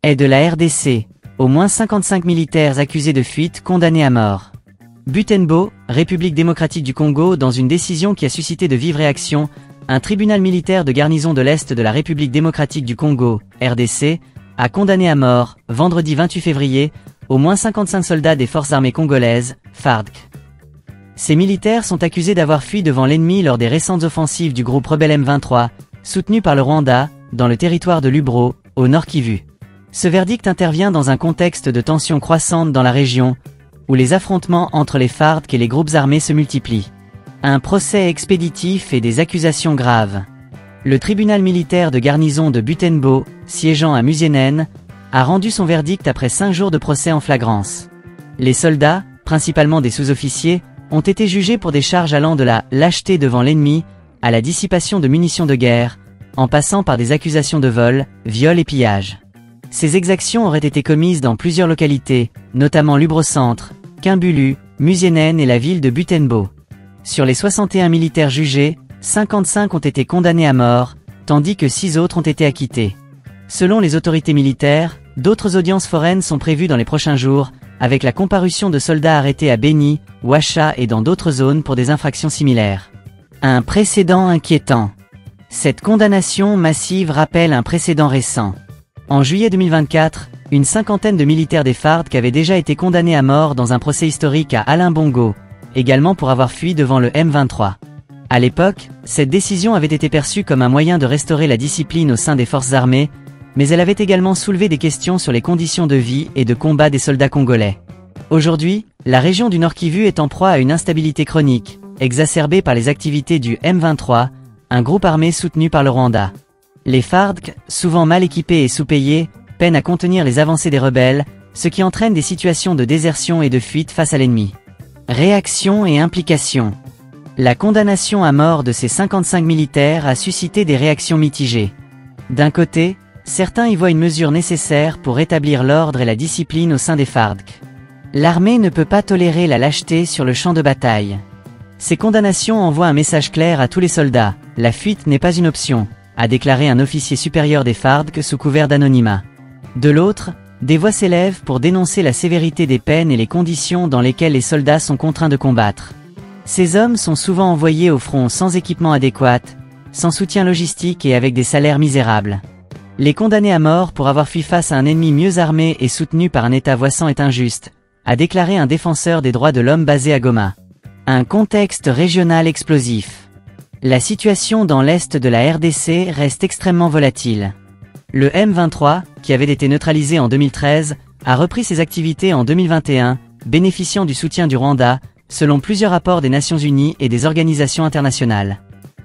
Est de la RDC. Au moins 55 militaires accusés de fuite condamnés à mort. Butembo, République démocratique du Congo. Dans une décision qui a suscité de vives réactions, un tribunal militaire de garnison de l'Est de la République démocratique du Congo, RDC, a condamné à mort, vendredi 28 février, au moins 55 soldats des forces armées congolaises, FARDC. Ces militaires sont accusés d'avoir fui devant l'ennemi lors des récentes offensives du groupe rebelle M23, soutenu par le Rwanda, dans le territoire de Lubero, au Nord Kivu. Ce verdict intervient dans un contexte de tensions croissantes dans la région, où les affrontements entre les FARDC et les groupes armés se multiplient. Un procès expéditif et des accusations graves. Le tribunal militaire de garnison de Butembo, siégeant à Musienen, a rendu son verdict après 5 jours de procès en flagrance. Les soldats, principalement des sous-officiers, ont été jugés pour des charges allant de la lâcheté devant l'ennemi, à la dissipation de munitions de guerre, en passant par des accusations de vol, viol et pillage. Ces exactions auraient été commises dans plusieurs localités, notamment Lubero-Centre, Kimbulu, Musienen et la ville de Butembo. Sur les 61 militaires jugés, 55 ont été condamnés à mort, tandis que 6 autres ont été acquittés. Selon les autorités militaires, d'autres audiences foraines sont prévues dans les prochains jours, avec la comparution de soldats arrêtés à Beni, Ouacha et dans d'autres zones pour des infractions similaires. Un précédent inquiétant. Cette condamnation massive rappelle un précédent récent. En juillet 2024, une cinquantaine de militaires des FARDC avaient déjà été condamnés à mort dans un procès historique à Alain Bongo, également pour avoir fui devant le M23. À l'époque, cette décision avait été perçue comme un moyen de restaurer la discipline au sein des forces armées, mais elle avait également soulevé des questions sur les conditions de vie et de combat des soldats congolais. Aujourd'hui, la région du Nord Kivu est en proie à une instabilité chronique, exacerbée par les activités du M23, un groupe armé soutenu par le Rwanda. Les FARDC, souvent mal équipés et sous-payés, peinent à contenir les avancées des rebelles, ce qui entraîne des situations de désertion et de fuite face à l'ennemi. Réaction et implication. La condamnation à mort de ces 55 militaires a suscité des réactions mitigées. D'un côté, certains y voient une mesure nécessaire pour rétablir l'ordre et la discipline au sein des FARDC. L'armée ne peut pas tolérer la lâcheté sur le champ de bataille. Ces condamnations envoient un message clair à tous les soldats, la fuite n'est pas une option, a déclaré un officier supérieur des FARDC sous couvert d'anonymat. De l'autre, des voix s'élèvent pour dénoncer la sévérité des peines et les conditions dans lesquelles les soldats sont contraints de combattre. Ces hommes sont souvent envoyés au front sans équipement adéquat, sans soutien logistique et avec des salaires misérables. Les condamner à mort pour avoir fui face à un ennemi mieux armé et soutenu par un État voisin est injuste, a déclaré un défenseur des droits de l'homme basé à Goma. Un contexte régional explosif. La situation dans l'est de la RDC reste extrêmement volatile. Le M23, qui avait été neutralisé en 2013, a repris ses activités en 2021, bénéficiant du soutien du Rwanda, selon plusieurs rapports des Nations Unies et des organisations internationales.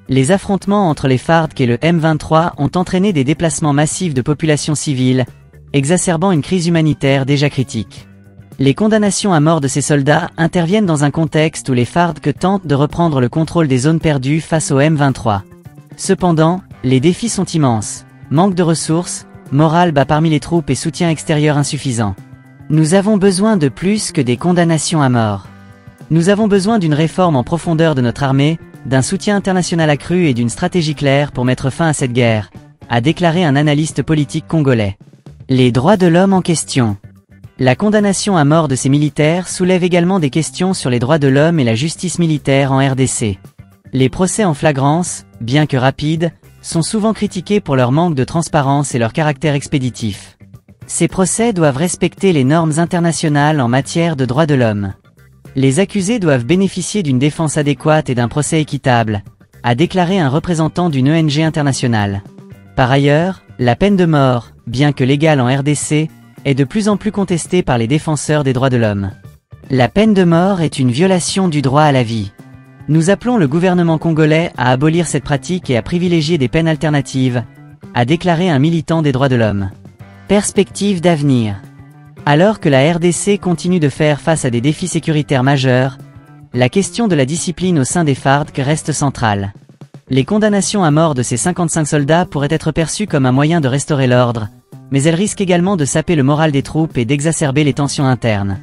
Les affrontements entre les FARDC et le M23 ont entraîné des déplacements massifs de populations civiles, exacerbant une crise humanitaire déjà critique. Les condamnations à mort de ces soldats interviennent dans un contexte où les FARDC tentent de reprendre le contrôle des zones perdues face au M23. Cependant, les défis sont immenses. Manque de ressources, morale bas parmi les troupes et soutien extérieur insuffisant. Nous avons besoin de plus que des condamnations à mort. Nous avons besoin d'une réforme en profondeur de notre armée, d'un soutien international accru et d'une stratégie claire pour mettre fin à cette guerre, a déclaré un analyste politique congolais. Les droits de l'homme en question. La condamnation à mort de ces militaires soulève également des questions sur les droits de l'homme et la justice militaire en RDC. Les procès en flagrance, bien que rapides, sont souvent critiqués pour leur manque de transparence et leur caractère expéditif. Ces procès doivent respecter les normes internationales en matière de droits de l'homme. Les accusés doivent bénéficier d'une défense adéquate et d'un procès équitable, a déclaré un représentant d'une ONG internationale. Par ailleurs, la peine de mort, bien que légale en RDC, est de plus en plus contestée par les défenseurs des droits de l'homme. La peine de mort est une violation du droit à la vie. Nous appelons le gouvernement congolais à abolir cette pratique et à privilégier des peines alternatives, a déclaré un militant des droits de l'homme. Perspective d'avenir. Alors que la RDC continue de faire face à des défis sécuritaires majeurs, la question de la discipline au sein des FARDC reste centrale. Les condamnations à mort de ces 55 soldats pourraient être perçues comme un moyen de restaurer l'ordre, mais elles risquent également de saper le moral des troupes et d'exacerber les tensions internes.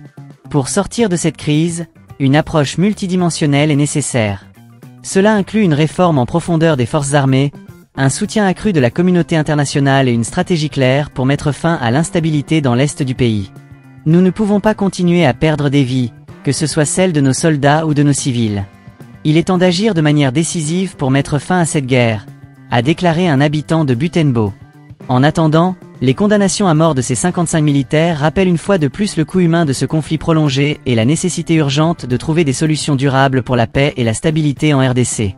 Pour sortir de cette crise, une approche multidimensionnelle est nécessaire. Cela inclut une réforme en profondeur des forces armées, un soutien accru de la communauté internationale et une stratégie claire pour mettre fin à l'instabilité dans l'est du pays. Nous ne pouvons pas continuer à perdre des vies, que ce soit celles de nos soldats ou de nos civils. Il est temps d'agir de manière décisive pour mettre fin à cette guerre, a déclaré un habitant de Butembo. En attendant, les condamnations à mort de ces 55 militaires rappellent une fois de plus le coût humain de ce conflit prolongé et la nécessité urgente de trouver des solutions durables pour la paix et la stabilité en RDC.